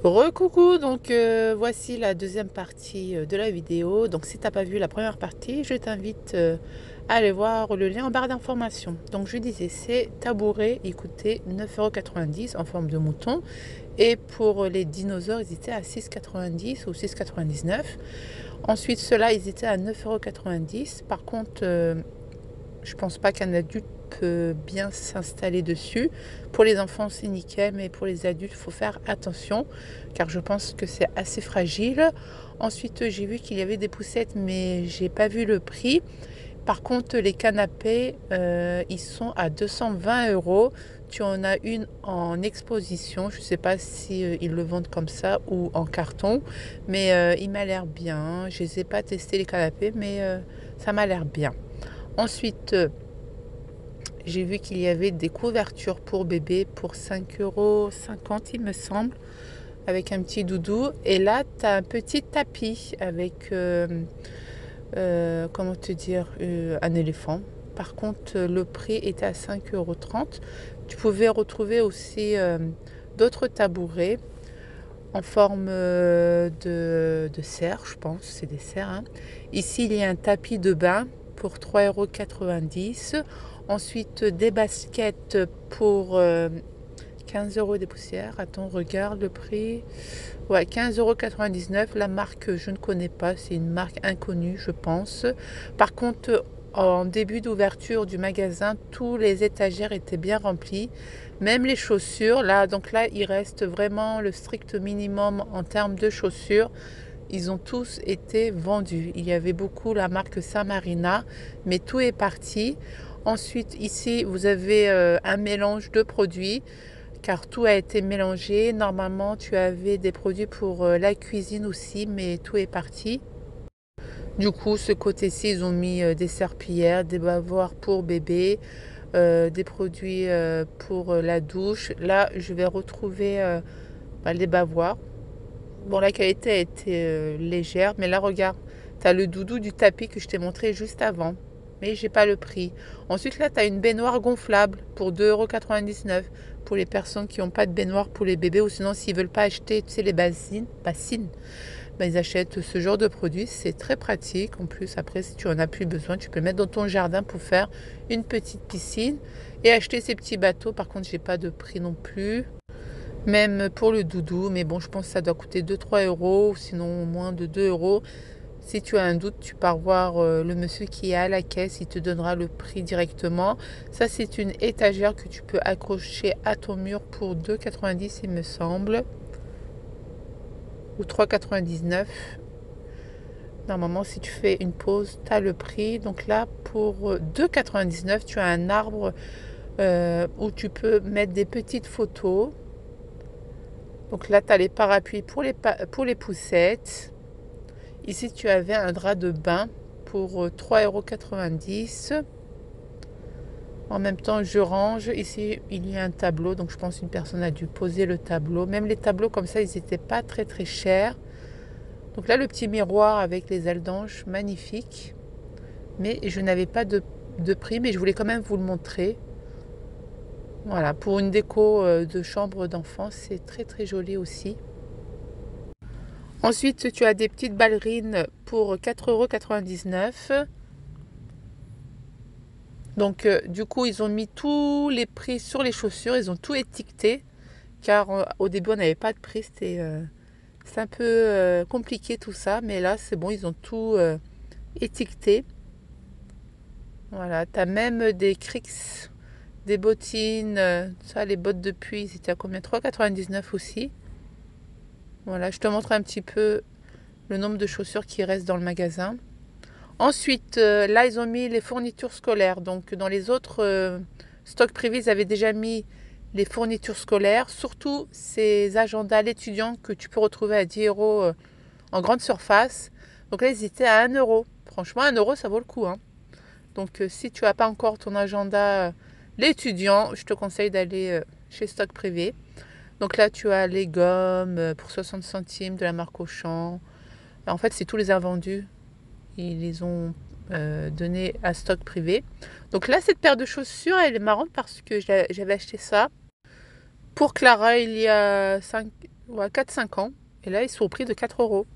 Recoucou, donc voici la deuxième partie de la vidéo. Donc si tu n'as pas vu la première partie, je t'invite à aller voir le lien en barre d'information. Donc je disais, c'est tabouret, il coûtait 9,90 € en forme de mouton. Et pour les dinosaures, ils étaient à 6,90 ou 6,99 €. Ensuite, ceux-là, ils étaient à 9,90 €. Par contre, je pense pas qu'un adulte peut bien s'installer dessus. Pour les enfants, c'est nickel, mais pour les adultes, il faut faire attention, car je pense que c'est assez fragile. Ensuite, j'ai vu qu'il y avait des poussettes, mais j'ai pas vu le prix. Par contre, les canapés, ils sont à 220 €. Tu en as une en exposition. Je ne sais pas si ils le vendent comme ça ou en carton, mais il m'a l'air bien. Je ne les ai pas testés les canapés, mais ça m'a l'air bien. Ensuite, j'ai vu qu'il y avait des couvertures pour bébé pour 5,50 €, il me semble, avec un petit doudou. Et là, tu as un petit tapis avec, comment te dire, un éléphant. Par contre, le prix était à 5,30 €. Tu pouvais retrouver aussi d'autres tabourets en forme de cerf, je pense, c'est des cerfs, hein. Ici, il y a un tapis de bain pour 3,90 €. Ensuite, des baskets pour 15 € des poussières. Attends, regarde le prix. Ouais, 15,99 €. La marque, je ne connais pas. C'est une marque inconnue, je pense. Par contre, en début d'ouverture du magasin, tous les étagères étaient bien remplis. Même les chaussures. Là, donc là, il reste vraiment le strict minimum en termes de chaussures. Ils ont tous été vendus. Il y avait beaucoup la marque Saint Marina, mais tout est parti. Ensuite, ici, vous avez un mélange de produits, car tout a été mélangé. Normalement, tu avais des produits pour la cuisine aussi, mais tout est parti. Du coup, ce côté-ci, ils ont mis des serpillères, des bavoirs pour bébé, des produits pour la douche. Là, je vais retrouver les bavoirs. Bon, la qualité a été légère, mais là, regarde, tu as le doudou du tapis que je t'ai montré juste avant, mais j'ai pas le prix. Ensuite, là, tu as une baignoire gonflable pour 2,99 € pour les personnes qui n'ont pas de baignoire pour les bébés, ou sinon, s'ils veulent pas acheter, tu sais, les bassines, ben, ils achètent ce genre de produit. C'est très pratique. En plus, après, si tu en as plus besoin, tu peux le mettre dans ton jardin pour faire une petite piscine et acheter ces petits bateaux. Par contre, j'ai pas de prix non plus. Même pour le doudou, mais bon, je pense que ça doit coûter 2-3 €, sinon moins de 2 €. Si tu as un doute, tu pars voir le monsieur qui est à la caisse, il te donnera le prix directement. Ça, c'est une étagère que tu peux accrocher à ton mur pour 2,90 €, il me semble, ou 3,99 €. Normalement, si tu fais une pause, tu as le prix. Donc là, pour 2,99 €, tu as un arbre où tu peux mettre des petites photos. Donc là, tu as les parapluies pour les poussettes. Ici, tu avais un drap de bain pour 3,90 €. En même temps, je range. Ici, il y a un tableau. Donc, je pense qu'une personne a dû poser le tableau. Même les tableaux comme ça, ils n'étaient pas très, très chers. Donc là, le petit miroir avec les ailes d'ange, magnifique. Mais je n'avais pas de prix, mais je voulais quand même vous le montrer. Voilà, pour une déco de chambre d'enfant, c'est très, très joli aussi. Ensuite, tu as des petites ballerines pour 4,99 €. Donc, du coup, ils ont mis tous les prix sur les chaussures. Ils ont tout étiqueté. Car au début, on n'avait pas de prix. C'est un peu compliqué tout ça. Mais là, c'est bon, ils ont tout étiqueté. Voilà, tu as même des Crics, des bottines. Ça, les bottes de pluie, c'était à combien? 3,99 € aussi. Voilà, je te montre un petit peu le nombre de chaussures qui restent dans le magasin. Ensuite, là, ils ont mis les fournitures scolaires. Donc, dans les autres stocks privés, ils avaient déjà mis les fournitures scolaires. Surtout ces agendas l'étudiant que tu peux retrouver à 10 € en grande surface. Donc là, ils étaient à 1 €. Franchement, 1 €, ça vaut le coup, hein. Donc, si tu n'as pas encore ton agenda l'étudiant, je te conseille d'aller chez Stock Privé. Donc là, tu as les gommes pour 60 centimes de la marque Auchan. En fait, c'est tous les invendus. Ils les ont donnés à Stock Privé. Donc là, cette paire de chaussures, elle est marrante parce que j'avais acheté ça. Pour Clara, il y a ouais, 4-5 ans. Et là, ils sont au prix de 4 euros.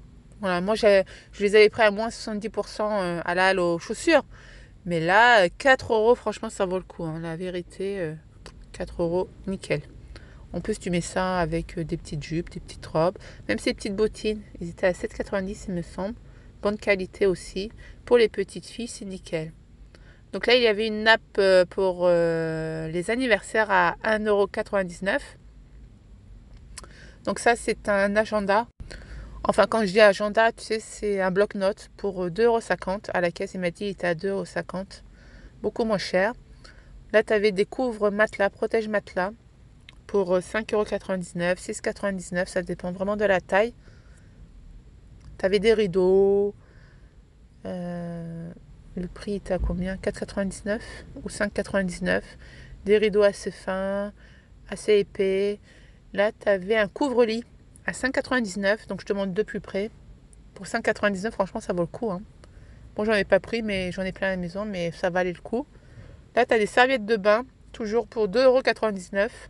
Voilà, moi, je les avais pris à moins 70% à la halle aux chaussures. Mais là, 4 euros, franchement, ça vaut le coup, hein. La vérité, 4 euros, nickel. En plus, tu mets ça avec des petites jupes, des petites robes. Même ces petites bottines, ils étaient à 7,90 il me semble. Bonne qualité aussi. Pour les petites filles, c'est nickel. Donc là, il y avait une nappe pour les anniversaires à 1,99 €. Donc ça, c'est un agenda. Enfin, quand je dis agenda, tu sais, c'est un bloc-notes pour 2,50 € à la caisse. Il m'a dit qu'il était à 2,50 €. Beaucoup moins cher. Là, tu avais des couvre-matelas, protège-matelas pour 5,99 €, 6,99 €. Ça dépend vraiment de la taille. Tu avais des rideaux. Le prix était à combien? 4,99 € ou 5,99 €. Des rideaux assez fins, assez épais. Là, tu avais un couvre-lit à 5,99 €. Donc, je te montre de plus près. Pour 5,99 €, franchement, ça vaut le coup, hein. Bon, j'en ai pas pris, mais j'en ai plein à la maison, mais ça valait le coup. Là, tu as des serviettes de bain, toujours pour 2,99 €.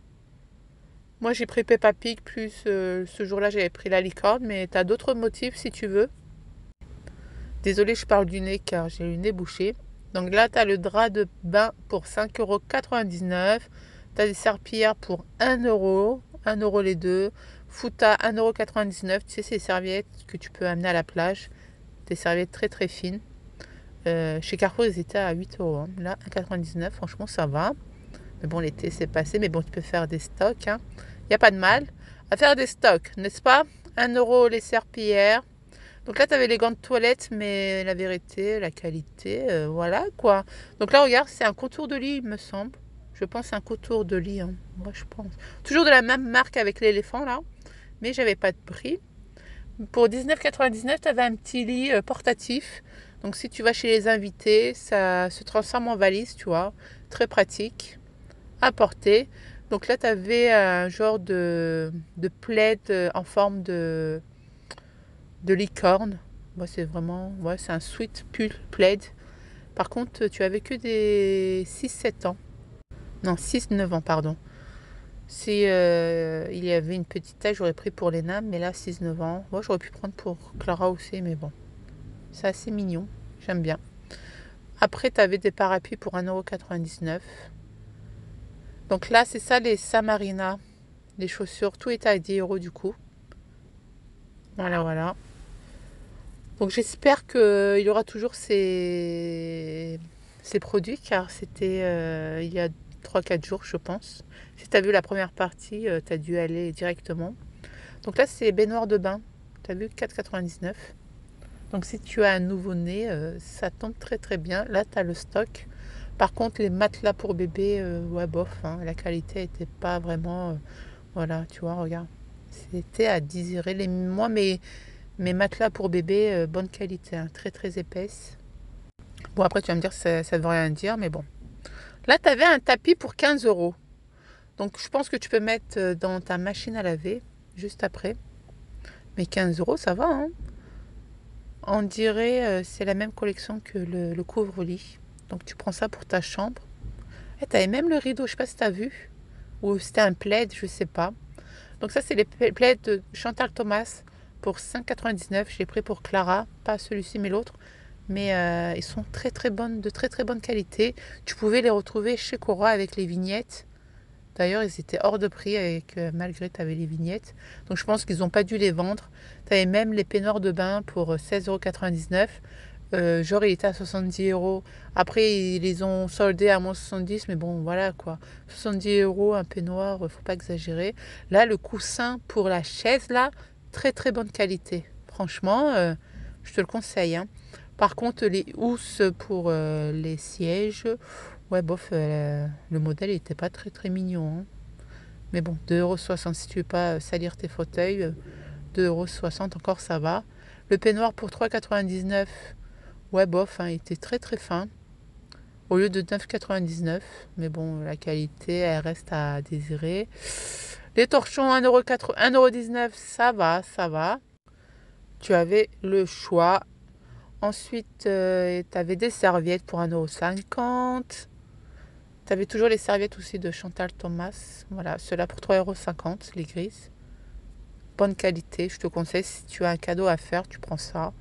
Moi, j'ai pris Peppa Pig, plus ce jour-là, j'avais pris la licorne, mais tu as d'autres motifs si tu veux. Désolée, je parle du nez car j'ai le nez bouché. Donc là, tu as le drap de bain pour 5,99 €. Tu as des serpillères pour 1 €, 1 € les deux. Fouta 1,99 €. Tu sais, ces serviettes que tu peux amener à la plage. Des serviettes très très fines. Chez Carrefour, ils étaient à 8 €, hein. Là, 1,99 €, franchement, ça va. Mais bon, l'été, c'est passé. Mais bon, tu peux faire des stocks, hein. Il n'y a pas de mal à faire des stocks, n'est-ce pas? 1 € les serpillères. Donc là, tu avais les gants de toilette, mais la vérité, la qualité, voilà quoi. Donc là, regarde, c'est un contour de lit, il me semble. Je pense un contour de lit, hein. Moi, je pense. Toujours de la même marque avec l'éléphant, là. Mais j'avais pas de prix. Pour 19,99 €, tu avais un petit lit portatif. Donc si tu vas chez les invités, ça se transforme en valise, tu vois. Très pratique à porter. Donc là, tu avais un genre de plaid en forme de licorne. Moi, c'est vraiment, ouais, c'est un sweat pull plaid. Par contre, tu avais que des 6-7 ans. Non, 6-9 ans, pardon. Si il y avait une petite taille, j'aurais pris pour les nains, mais là, 6-9 ans. Moi, j'aurais pu prendre pour Clara aussi, mais bon. C'est assez mignon. J'aime bien. Après, tu avais des parapluies pour 1,99 €. Donc là, c'est ça, les Samarina. Les chaussures, tout était à 10 € du coup. Voilà, voilà. Donc j'espère qu'il y aura toujours ces produits, car c'était il y a 3-4 jours, je pense. Si tu as vu la première partie, tu as dû aller directement. Donc là, c'est baignoire de bain. Tu as vu, 4,99 €. Donc si tu as un nouveau-né, ça tombe très très bien. Là, tu as le stock. Par contre, les matelas pour bébé, ouais, bof, hein, la qualité n'était pas vraiment... voilà, tu vois, regarde. C'était à désirer. Moi, mes matelas pour bébé, bonne qualité, hein, très très épaisse. Bon, après, tu vas me dire, ça ne veut rien dire, mais bon. Là, tu avais un tapis pour 15 €. Donc, je pense que tu peux mettre dans ta machine à laver, juste après. Mais 15 €, ça va, hein. On dirait, c'est la même collection que le couvre-lit. Donc, tu prends ça pour ta chambre. Et tu avais même le rideau, je sais pas si tu as vu. Ou c'était un plaid, je sais pas. Donc, ça, c'est les plaids de Chantal Thomas pour 5,99 €. Je l'ai pris pour Clara, pas celui-ci, mais l'autre. Mais ils sont très très bonnes, de très très bonne qualité. Tu pouvais les retrouver chez Cora avec les vignettes. D'ailleurs, ils étaient hors de prix avec, malgré tu avais les vignettes. Donc je pense qu'ils n'ont pas dû les vendre. Tu avais même les peignoirs de bain pour 16,99 €. Genre, il était à 70 €. Après, ils les ont soldés à moins 70, mais bon, voilà quoi. 70 € un peignoir, faut pas exagérer. Là, le coussin pour la chaise, là, très très bonne qualité. Franchement, je te le conseille, hein. Par contre, les housses pour les sièges, ouais, bof, le modèle n'était pas très très mignon, hein. Mais bon, 2,60 € si tu veux pas salir tes fauteuils, 2,60 € encore ça va. Le peignoir pour 3,99 €, ouais, bof, hein, il était très très fin. Au lieu de 9,99 €. Mais bon, la qualité, elle reste à désirer. Les torchons, 1,19 €, ça va, ça va. Tu avais le choix. Ensuite, tu avais des serviettes pour 1,50 €. Tu avais toujours les serviettes aussi de Chantal Thomas. Voilà, ceux-là pour 3,50 € les grises. bonne qualité. Je te conseille, si tu as un cadeau à faire, tu prends ça.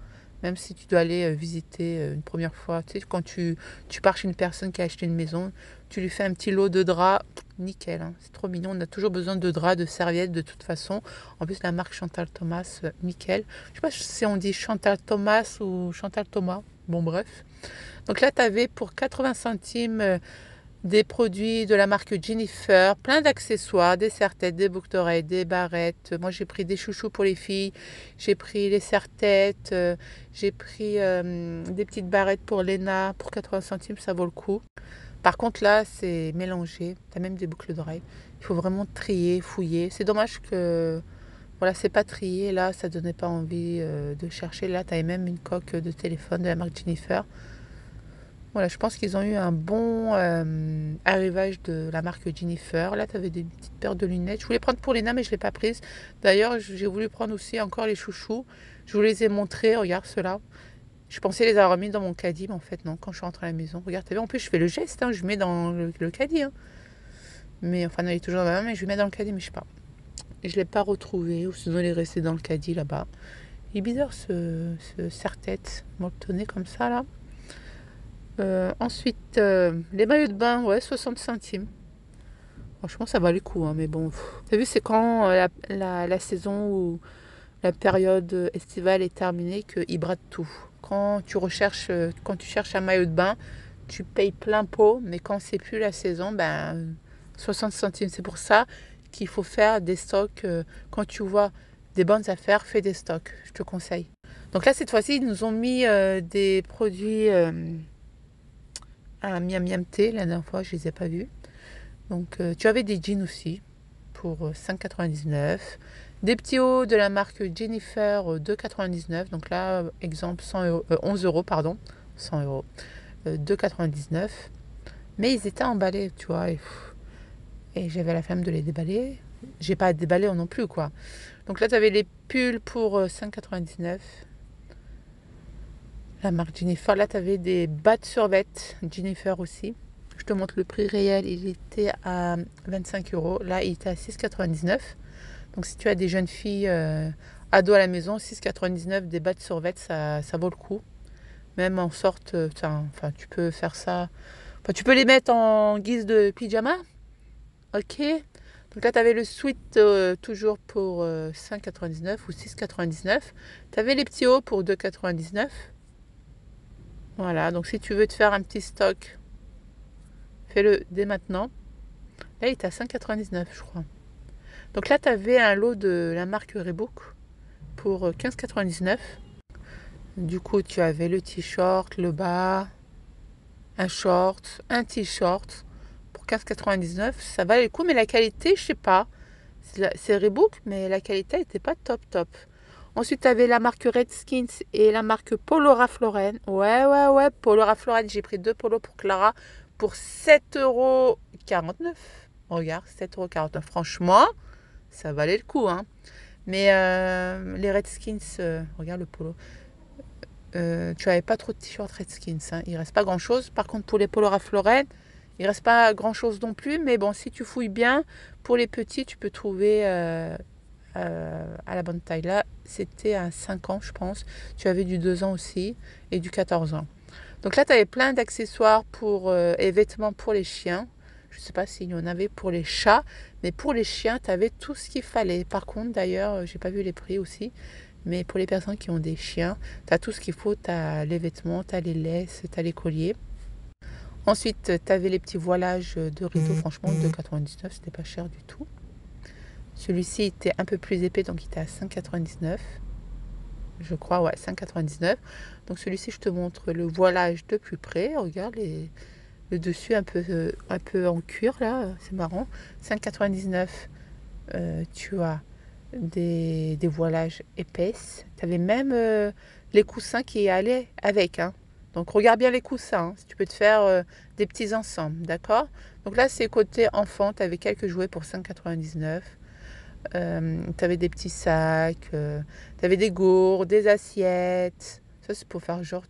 Même si tu dois aller visiter une première fois. Tu sais, quand tu pars chez une personne qui a acheté une maison, tu lui fais un petit lot de draps. Nickel, hein. C'est trop mignon. On a toujours besoin de draps, de serviettes de toute façon. En plus, la marque Chantal Thomas, nickel. Je sais pas si on dit Chantal Thomas ou Chantal Thomas. Bon, bref. Donc là, tu avais pour 80 centimes des produits de la marque Jennifer, plein d'accessoires, des serre-têtes, des boucles d'oreilles, des barrettes. Moi, j'ai pris des chouchous pour les filles, j'ai pris les serre-têtes, j'ai pris des petites barrettes pour Léna, pour 80 centimes, ça vaut le coup. Par contre, là, c'est mélangé. Tu as même des boucles d'oreilles. Il faut vraiment trier, fouiller. C'est dommage que voilà, c'est pas trié. Là, ça donnait pas envie de chercher. Là, tu avais même une coque de téléphone de la marque Jennifer. Voilà, je pense qu'ils ont eu un bon arrivage de la marque Jennifer. Là, tu avais des petites paires de lunettes. Je voulais prendre pour Léna, mais je ne l'ai pas prise. D'ailleurs, j'ai voulu prendre aussi encore les chouchous. Je vous les ai montrés. Regarde ceux-là. Je pensais les avoir mis dans mon caddie, mais en fait, non. Quand je suis rentrée à la maison, regarde, t'as vu, en plus, je fais le geste. Hein, je mets dans le caddie. Hein. Mais enfin, non, il est toujours dans ma main, mais je mets dans le caddie, mais je sais pas. Et je ne l'ai pas retrouvé, ou sinon, il est resté dans le caddie là-bas. Il est bizarre ce serre-tête molletonné comme ça, là. Ensuite, les maillots de bain, ouais, 60 centimes. Franchement, ça valait le coup, hein, mais bon. T'as vu, c'est quand la saison ou la période estivale est terminée qu'ils bradent tout. Quand tu cherches un maillot de bain, tu payes plein pot, mais quand c'est plus la saison, ben 60 centimes. C'est pour ça qu'il faut faire des stocks. Quand tu vois des bonnes affaires, fais des stocks, je te conseille. Donc là, cette fois-ci, ils nous ont mis des produits à Miam Miam Thé. La dernière fois, je ne les ai pas vus. Donc, tu avais des jeans aussi pour 5,99. Des petits hauts de la marque Jennifer, 2,99. Donc là, exemple, 11 euros, pardon. 100 euros. 2,99. Mais ils étaient emballés, tu vois. Et j'avais la flemme de les déballer. J'ai pas à déballer non plus, quoi. Donc là, tu avais les pulls pour 5,99. La marque Jennifer. Là, tu avais des bas de survêt Jennifer aussi. Je te montre le prix réel. Il était à 25 euros. Là, il était à 6,99. Donc, si tu as des jeunes filles ados à la maison, 6,99 des bas de survêt, ça vaut le coup. Même en sorte, enfin, tu peux faire ça. Enfin, tu peux les mettre en guise de pyjama. Ok. Donc là, tu avais le sweat toujours pour 5,99 ou 6,99. Tu avais les petits hauts pour 2,99. Voilà, donc si tu veux te faire un petit stock, fais-le dès maintenant. Là, il est à 5,99, je crois. Donc là, tu avais un lot de la marque Reebok pour 15,99. Du coup, tu avais le t-shirt, le bas, un short, un t-shirt pour 15,99. Ça valait le coup, mais la qualité, je sais pas. C'est Reebok, mais la qualité n'était pas top top. Ensuite, tu avais la marque Redskins et la marque Polo Ralph Lauren. Ouais, Polo Ralph Lauren. J'ai pris 2 polos pour Clara pour 7,49 €. Regarde, 7,49 €. Franchement, ça valait le coup. Hein. Mais les Redskins, regarde le polo. Tu n'avais pas trop de t-shirts Redskins. Hein. Il ne reste pas grand-chose. Par contre, pour les Polo Ralph Lauren, il ne reste pas grand-chose non plus. Mais bon, si tu fouilles bien, pour les petits, tu peux trouver à la bonne taille. Là, c'était à 5 ans, je pense. Tu avais du 2 ans aussi et du 14 ans. Donc là, tu avais plein d'accessoires et vêtements pour les chiens. Je ne sais pas s'il y en avait pour les chats, mais pour les chiens, tu avais tout ce qu'il fallait. Par contre, d'ailleurs, j'ai pas vu les prix aussi, mais pour les personnes qui ont des chiens, tu as tout ce qu'il faut. Tu as les vêtements, tu as les laisses, tu as les colliers. Ensuite, tu avais les petits voilages de rideaux. Franchement, 2,99, c'était pas cher du tout. Celui-ci était un peu plus épais, donc il était à 5,99. Je crois, ouais, 5,99. Donc celui-ci, je te montre le voilage de plus près. Regarde le dessus un peu en cuir, là. C'est marrant. 5,99. Tu as des voilages épaisses. Tu avais même les coussins qui allaient avec. Hein. Donc regarde bien les coussins. Hein, si tu peux te faire des petits ensembles. D'accord. Donc là, c'est côté enfant. Tu avais quelques jouets pour 5,99. Tu avais des petits sacs, tu avais des gourdes, des assiettes. Ça, c'est pour faire genre,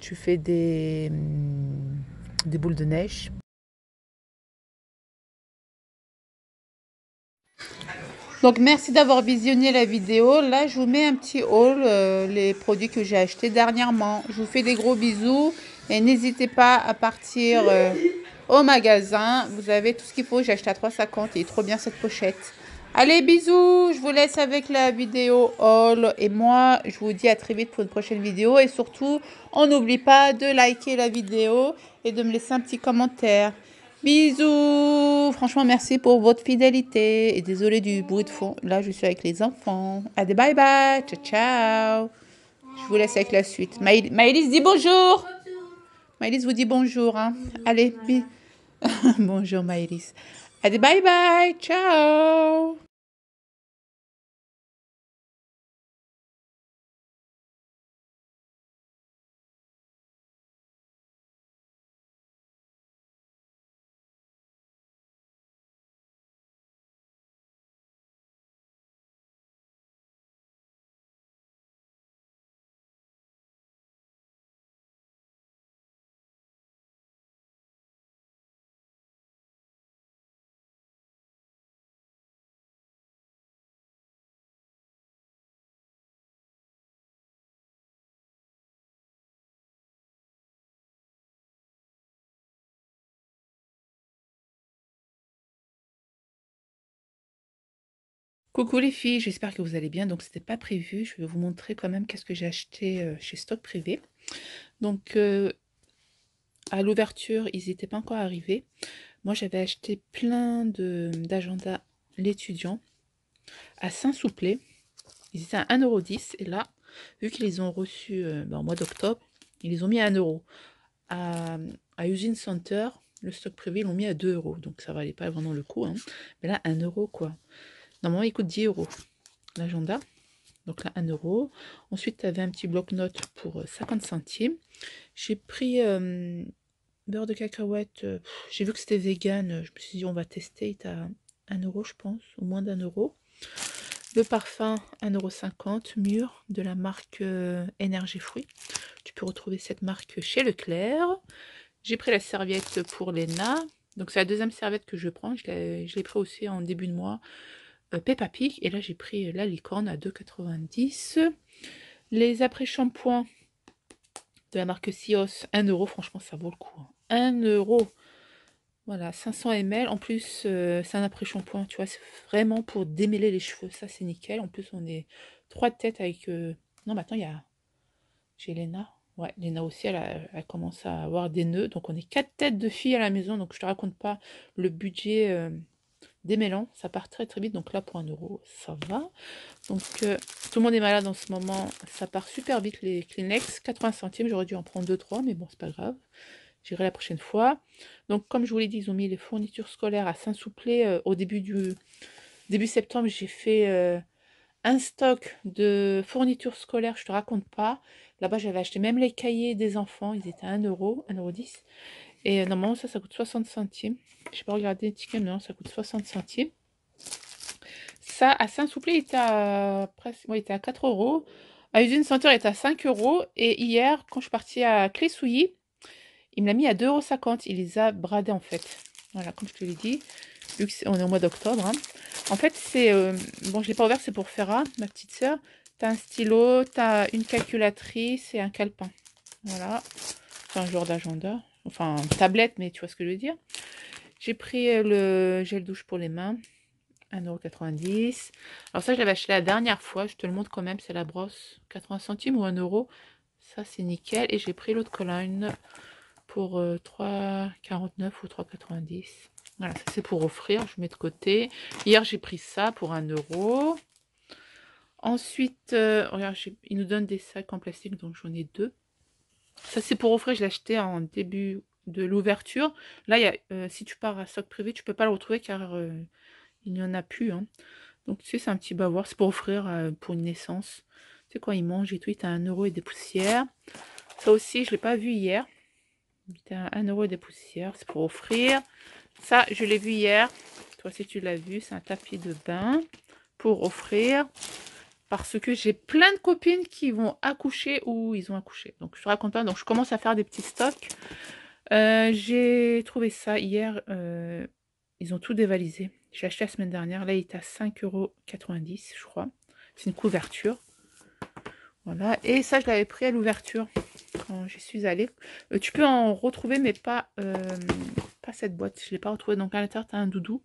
tu fais des boules de neige. Donc merci d'avoir visionné la vidéo. Là, je vous mets un petit haul, les produits que j'ai achetés dernièrement. Je vous fais des gros bisous et n'hésitez pas à partir au magasin. Vous avez tout ce qu'il faut. J'ai acheté à 3,50. Il est trop bien cette pochette. Allez, bisous. Je vous laisse avec la vidéo haul. Et moi, je vous dis à très vite pour une prochaine vidéo. Et surtout, on n'oublie pas de liker la vidéo et de me laisser un petit commentaire. Bisous. Franchement, merci pour votre fidélité. Et désolé du bruit de fond. Là, je suis avec les enfants. Allez, bye bye. Ciao, ciao. Je vous laisse avec la suite. Maëlys dit bonjour. Maëlys vous dit bonjour. Hein. Allez, bonjour Maëlys. Allez, bye bye. Ciao. Coucou les filles, j'espère que vous allez bien. Donc c'était pas prévu, je vais vous montrer quand même qu'est-ce que j'ai acheté chez Stock Privé. Donc à l'ouverture, ils n'étaient pas encore arrivés. Moi j'avais acheté plein d'agendas l'étudiant à Saint-Souplé. Ils étaient à 1,10 € et là, vu qu'ils les ont reçus en mois d'octobre, ils les ont mis à 1 €. À Usine Center, le Stock Privé, ils l'ont mis à 2 €. Donc ça valait pas vraiment le coup. Hein. Mais là, 1 € quoi. Normalement, il coûte 10 € l'agenda. Donc là, 1 €. Ensuite, tu avais un petit bloc-notes pour 50 centimes. J'ai pris beurre de cacahuète. J'ai vu que c'était vegan. Je me suis dit, on va tester. Il est à 1 € je pense, ou moins d'1 €. Le parfum, 1,50 € mûr de la marque Énergie Fruits. Tu peux retrouver cette marque chez Leclerc. J'ai pris la serviette pour Léna. Donc c'est la deuxième serviette que je prends. Je l'ai pris aussi en début de mois. Peppa Pig. Et là j'ai pris la licorne à 2,90 €. Les après-shampoings de la marque Sios, 1 €. Franchement ça vaut le coup. 1 €. Voilà, 500 ml. En plus, c'est un après-shampoing, tu vois, c'est vraiment pour démêler les cheveux. Ça, c'est nickel. En plus, on est 3 têtes avec... Non, mais attends, j'ai Léna. Ouais, Léna aussi, elle commence à avoir des nœuds. Donc, on est 4 têtes de filles à la maison. Donc, je te raconte pas le budget démêlant. Ça part très, très vite. Donc, là, pour 1 €, ça va. Donc, tout le monde est malade en ce moment. Ça part super vite, les Kleenex. 80 centimes. J'aurais dû en prendre 2-3, mais bon, c'est pas grave. J'irai la prochaine fois. Donc, comme je vous l'ai dit, ils ont mis les fournitures scolaires à Saint-Souplé. Au début septembre, j'ai fait un stock de fournitures scolaires, je te raconte pas. Là-bas, j'avais acheté même les cahiers des enfants. Ils étaient à 1 €, 1,10 €. Et normalement, ça coûte 60 centimes. Je n'ai pas regardé l'étiquette, mais non, ça coûte 60 centimes. Ça, à Saint-Souplé, il était à, presque, ouais, il était à 4 €. À Usine Center, il était à 5 €. Et hier, quand je suis partie à Clé-Souilly, il me l'a mis à 2,50 €. Il les a bradés en fait. Voilà, comme je te l'ai dit, vu qu'on est au mois d'octobre. Hein. En fait, c'est... bon, je ne l'ai pas ouvert, c'est pour Ferra, ma petite sœur. Tu as un stylo, tu as une calculatrice et un calepin. Voilà. C'est un genre d'agenda. Enfin, une tablette, mais tu vois ce que je veux dire. J'ai pris le gel douche pour les mains. 1,90 €. Alors ça, je l'avais acheté la dernière fois. Je te le montre quand même. C'est la brosse. 80 centimes ou 1 €. Ça, c'est nickel. Et j'ai pris l'autre Cologne pour 3,49 € ou 3,90 €. Voilà, ça c'est pour offrir, je mets de côté. Hier, j'ai pris ça pour 1 €. Ensuite, regarde, ils nous donnent des sacs en plastique, donc j'en ai 2. Ça, c'est pour offrir, je l'ai acheté en début de l'ouverture. Là, si tu pars à Stock Privé, tu peux pas le retrouver car il n'y en a plus. Hein. Donc, tu sais, c'est un petit bavoir. C'est pour offrir pour une naissance. Tu sais, quand ils mangent et tout, il est à 1 € et des poussières. Ça aussi, je ne l'ai pas vu hier. Il à 1 € des poussières, c'est pour offrir. Ça, je l'ai vu hier. Toi aussi, tu l'as vu. C'est un tapis de bain pour offrir. Parce que j'ai plein de copines qui vont accoucher ou ils ont accouché. Donc, je te raconte pas. Donc, je commence à faire des petits stocks. J'ai trouvé ça hier. Ils ont tout dévalisé. J'ai acheté la semaine dernière. Là, il est à 5,90 €, je crois. C'est une couverture. Voilà. Et ça, je l'avais pris à l'ouverture quand j'y suis allée. Tu peux en retrouver, mais pas cette boîte. Je ne l'ai pas retrouvée. Donc, à l'intérieur, tu as un doudou.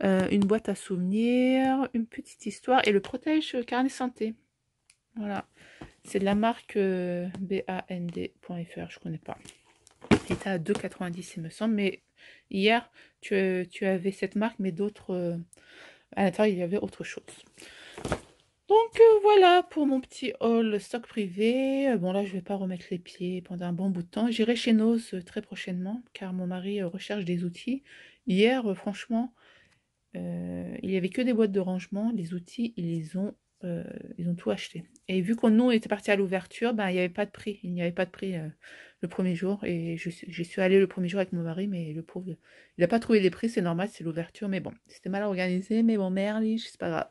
Une boîte à souvenirs, une petite histoire et le protège carnet santé. Voilà. C'est de la marque band.fr, je connais pas. Il était à 2,90 il me semble, mais hier tu avais cette marque, mais d'autres à l'intérieur il y avait autre chose. Donc voilà pour mon petit haul stock privé. Bon là je vais pas remettre les pieds pendant un bon bout de temps. J'irai chez Noz très prochainement car mon mari recherche des outils. Hier franchement il y avait que des boîtes de rangement. Les outils ils ont tout acheté. Et vu qu'on nous était parti à l'ouverture, ben, il n'y avait pas de prix. Il n'y avait pas de prix le premier jour. Et je suis allée le premier jour avec mon mari, mais le pauvre, il n'a pas trouvé les prix, c'est normal, c'est l'ouverture. Mais bon, c'était mal organisé, mais bon, merde, c'est pas grave.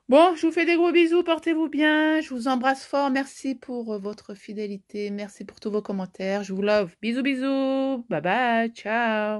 Bon, je vous fais des gros bisous, portez-vous bien, je vous embrasse fort, merci pour votre fidélité, merci pour tous vos commentaires, je vous love, bisous bisous, bye bye, ciao.